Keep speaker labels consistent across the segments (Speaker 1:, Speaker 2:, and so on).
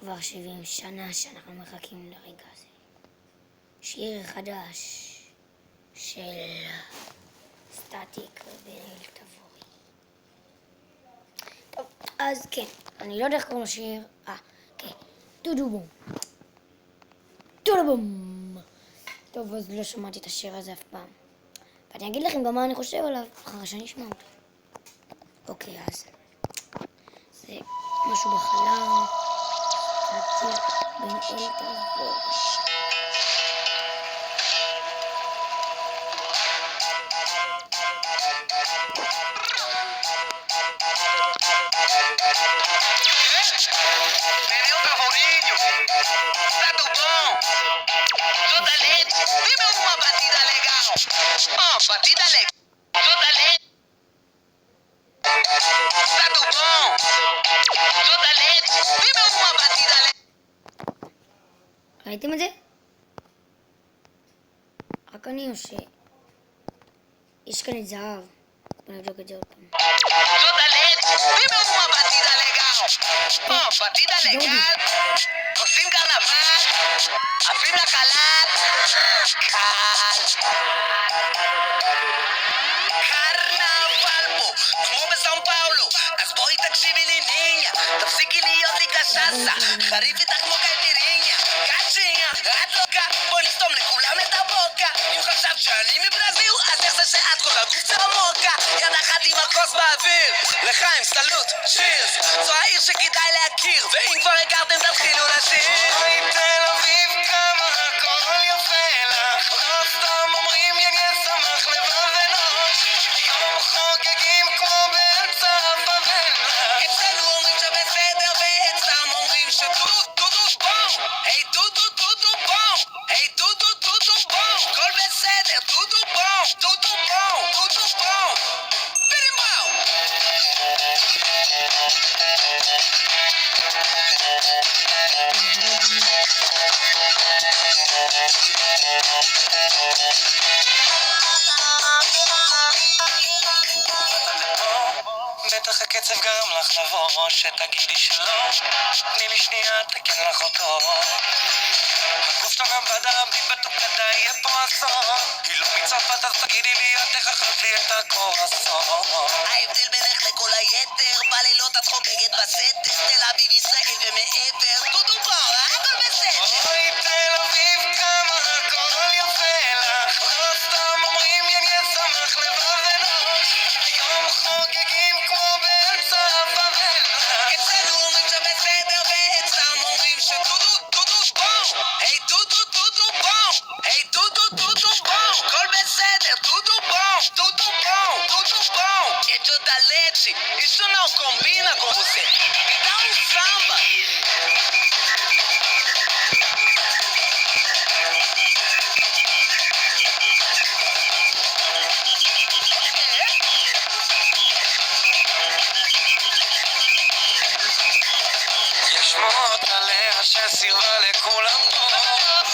Speaker 1: כבר 70 שנה שאנחנו מחכים לרגע הזה. שיר חדש של סטטיק ובן-אל תבורי. טוב, אז כן, אני לא יודע איך קוראים לשיר. כן, דודו בום. דודו בום. טוב, אז לא שמעתי את השיר הזה אף פעם. ואני אגיד לכם גם מה אני חושב עליו אחרי שאני אשמע אותו. אוקיי, אז זה משהו בחלל. סטטיק בן-אל תבורי.
Speaker 2: Batida legal. Toda leite. Stato bom. Toda leite. Viva uma batida legal.
Speaker 1: ראיתם את זה? רק אני או ש... יש כאן את זהב. בוא נבדוק את זה עוד פעם.
Speaker 2: Toda leite. Viva uma batida legal. Batida legal. עושים קרנבל. עפים לקהל. קהל. קרנבל פה, כמו בסאו פאולו. אז בואי תקשיבי לי ניניה. תפסיקי להיות לי קשסה. חריף איתך כמו קייפיריניה. קצ'יניה, את לוקה. בואי נסתום לכולם את הבוקה. אם חשבת שאני מברזיל, אז איך זה שאת כל הגוף זה עמוקה. יד אחת עם הכוס באוויר. לחיים, סלוט, שירס. זו העיר שכדאי להכיר. ואם כבר הכרתם תתחילו לשיר. אוי תל אביב כמה הכל יפה לך. לא סתם אומרים יגן שמח לבב אנוש. היום חוגגים כמו באמצע הפאבלה. אצלנו אומרים שבסדר ואצלם אומרים שדודו בום. היי דודו בום. היי דודו בום. כל בסדר, דודו בום. דודו בום. ברימבאו. בטח הקצב גרם לך לבוא, שתגידי שלא. תני לי שנייה, תקן לך אותו. הגוף שלו גם בדם, בי בטוח כדאי יהיה פה אסון. היא לא מצרפת, אז תגידי לי, את איך אכלת לי את הקורסון. ההבדל בינך לכל היתר, בלילות את חוגגת בסתר. תל אביב ישראל ומעבר, דודו בום, הכל בסדר. אוי תל אביב כמה הכל יפה לך. לא סתם אומרים יגן שמח לבב אנוש. היום חוגגים כמו באמצע הפאבלה. אצלנו אומרים שבסדר ואצלם אומרים שדודו בום. היי דודו בום. היי דודו בום. כל בסדר, דודו bom. Hecho da leche, isso não combina com você. Me dá samba. יש שמועות עליה שסירבה לכולם פה.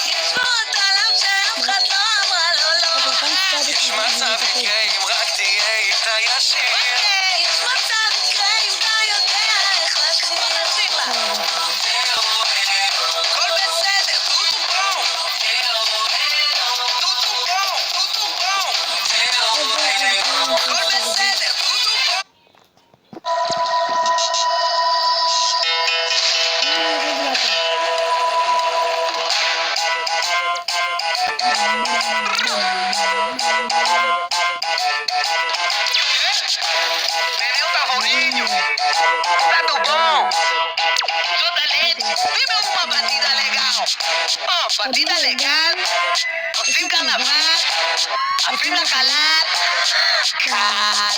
Speaker 2: יש שמועות עליו שאף אחד לא אמרה לו לא. יש מצב יקרה אם רק תהיה איתה ישיר. יש מצב יקרה אם אתה יודע איך לשיר. כל בסדר, דודו בום. דודו בום. כל בסדר, דודו בום. Menino Tavorinho, Stato bom. Toda leite, viva uma batida legal. Batida legal. עושים קרנבל. עפים לקהל. קהל.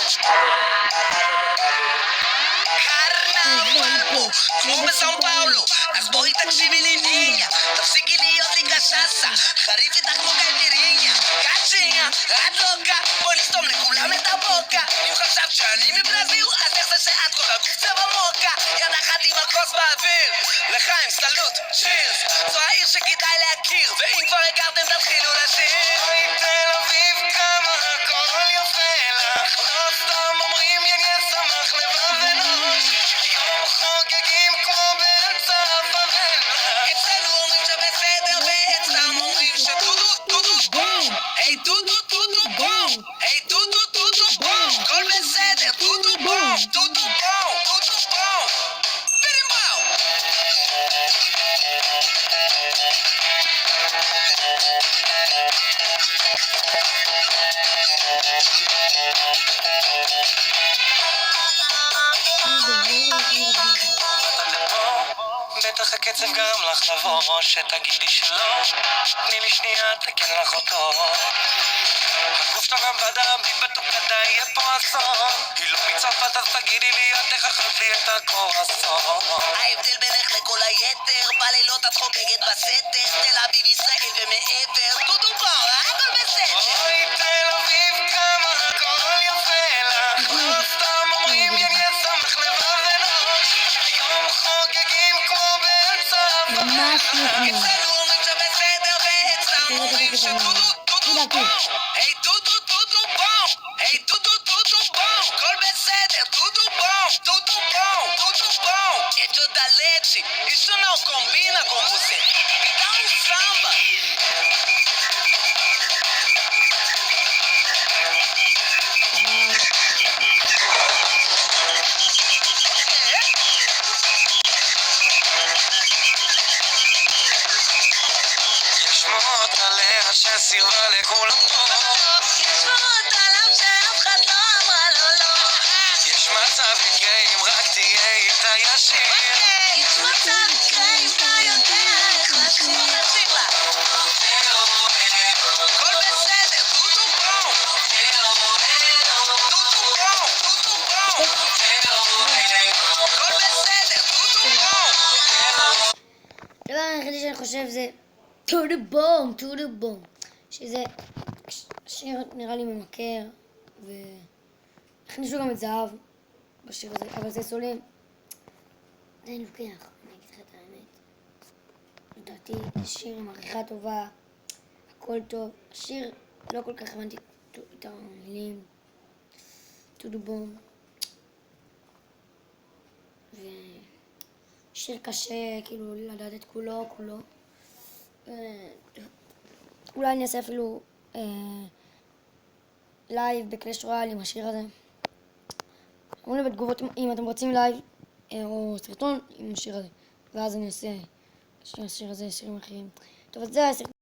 Speaker 2: קרנבל פה, כמו בסאו פאולו. אז בואי תקשיבי לי ניניה. תפסיקי להיות לי קשסה. חריף איתך כמו קייפיריניה. קצ'יניה, את לוקה. בואי נסתום לכולם את הבוקה. אם חשבת שאני מברזיל, אז איך זה שאת כל הגוף זה עמוקה. יד אחת עם הכוס באוויר. לחיים, סלוט, שירס. זו העיר שכדאי להכיר. ואם כבר הכרתם תתחילו לשיר. אוי תל אביב כמה הכל יפה לך. לא סתם אומרים יגן שמח לבב אנוש. היום חוגגים כמו באמצע הפאבלה. בטח הקצב גרם לך לבוא, שתגידי שלא, תני לי שנייה, תקן לך אותו. הגוף שלך גם בדם, בי בתוקדה יהיה פה אסון. היא לא מצרפת אז תגידי לי, את תחכת לי את הקורסון. ההבדל בינך לכל היתר, בלילות את חוגגת בסתר, תל אביב ישראל ומעבר, דודו פה, הכל בסדר. אוי תל אביב כמה הכל יפה לך, לא סתם אומרים יניה שמח לבב ונוש, היום חוגגים כמו באמצע הפעם.
Speaker 1: ממש נחמד.
Speaker 2: אצלנו אומרים שבסדר ואצלנו אומרים שדודו דודו בום. היי דודו דודו בום, היי דודו דודו בום, כל בסדר, דודו bom, tudo bom. Hecho da leche, isso não combina com você. Me dá samba. יש שמועות עליה שסירבה לכולם פה. יש שמועות עליו שאף אחד לא אמרה לו לא. יש מצב יקרה אם רק תהיה איתה ישיר. יש מצב יקרה אם אתה יודע איך לשיר. נשיר לה. הכל בסדר, דודו בום. דודו בום, דודו בום. הכל בסדר, דודו בום.
Speaker 1: הדבר היחידי שאני חושב זה טודו בום, טודו בום, שזה שיר נראה לי ממכר, והכניסו גם את זהב בשיר הזה, אבל זה סולים די לוקח, אני אגיד לך את האמת. לדעתי שיר עם עריכה טובה, הכל טוב. השיר לא כל כך הבנתי את המילים, טודו בום, ושיר קשה, כאילו לדעת את כולו. אולי אני אעשה אפילו לייב בקלאש רויאל עם השיר הזה. אמרו לי בתגובות אם אתם רוצים לייב או סרטון עם השיר הזה, ואז אני אעשה השיר הזה, שירים אחרים. טוב, אז זה היה הסרטון